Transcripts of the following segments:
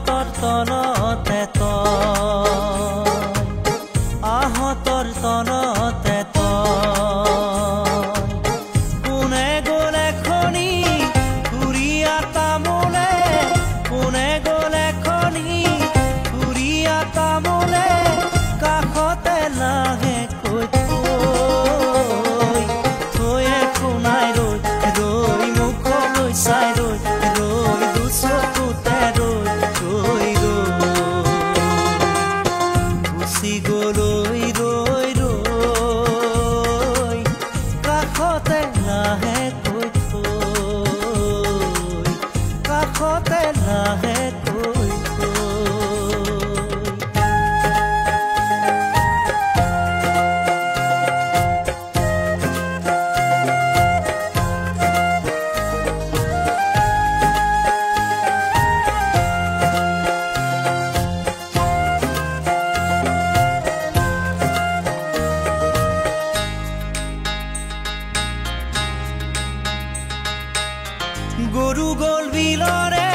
আহতৰ তলতে আহতৰ তলতে কোনে গ'লে খনি ঘূৰিয়া তামোলে কোনে গ'লে খনি ঘূৰিয়া তামোলে কাষতে লাহে কৈ থৈ শুনাই ৰৈ ৰৈ মুখলৈ চাই ৰৈ ৰৈ দুচকুতে ৰৈ ৰৈ গুচি গ'লৈ ৰৈ ৰৈ কাষতে লাহে কৈ থৈ কাষতে লাহে কৈ গৰু গ'ল বিলৰে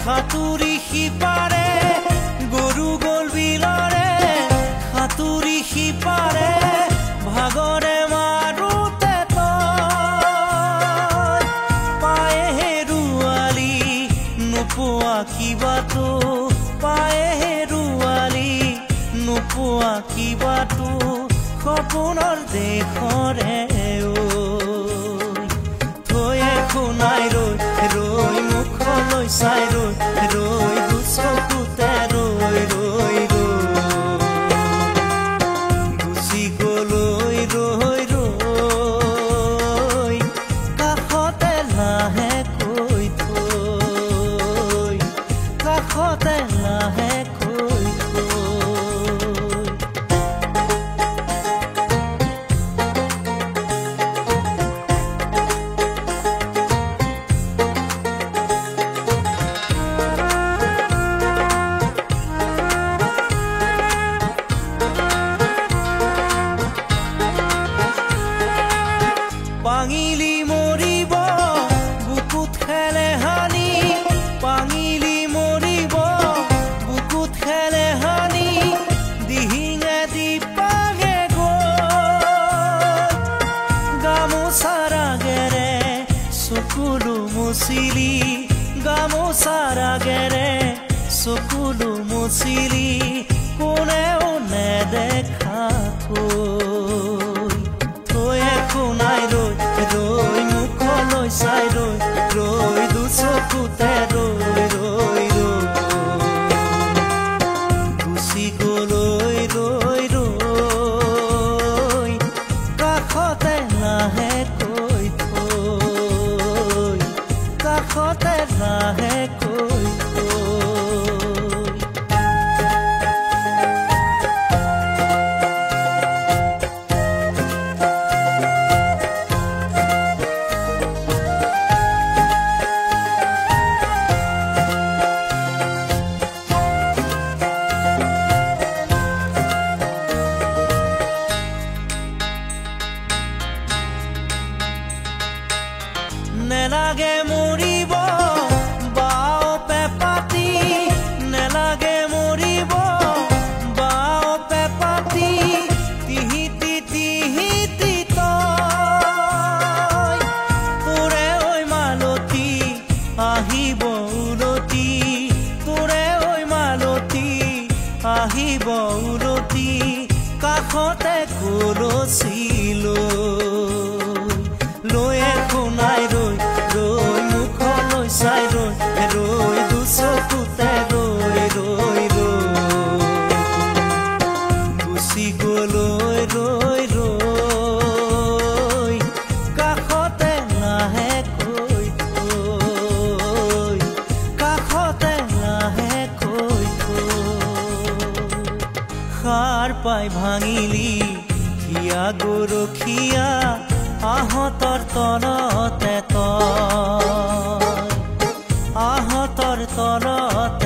সাঁতুৰি সিপাৰে গৰু গ'ল বিলৰে সাঁতুৰি সিপাৰে ভাগৰে মাৰোতে পায়ে হেৰুৱালি নোপোৱা কিবাটো পায়ে হেৰুৱালি নোপোৱা কিবাটো সপোনৰ দেশৰে শুনাই ৰৈ ৰৈ মুখলৈ চাই ৰৈ ৰৈ দুচকুতে ৰৈ ৰৈ গুচি গ'লৈ ৰৈ ৰৈ কাষতে লাহে কৈ থৈ কাষতে লাহে কৈ পাঙিলি মৰিব বুকুত খেলে হানি পাঙিলি মৰিব বুকুত খেলে হানি দিহিঙে দি পাগে গামোচাৰ আগেৰে চকুলো মুচিলি গামোচাৰ আগেৰে চকুলো মুচিলি কোনেও নেদেখাকৈ শুনাই ৰৈ ৰৈ মুখলৈ চাই ৰৈ ৰৈ দুচকুতে ৰৈ ৰৈ গুচি গ'লৈ ৰৈ ৰৈ কাষতে লাহে কৈ থৈ কাষতে লাহে কৈ নেলাগে মৰিব বাও পেপাতি নেলাগে মৰিব বাও পেপাতি তিহিতি তিহিতি তোৰে ঐ মালতী আহিব উলতি তোৰে ঐ মালতী আহিব উলতি কাষতে কলচিলৈ লৈ শুনাই ৰৈ ৰৈ মুখলৈ চাই ৰৈ ৰৈ দুচকুতে ৰৈ ৰৈ গুচি গ'লৈ ৰৈ ৰৈ কাষতে লাহে কৈ থৈ কাষতে লাহে কৈ সাৰ পাই ভাঙিলি হিয়া গৰখীয়া আহতৰ তলতে আহতৰ তলতে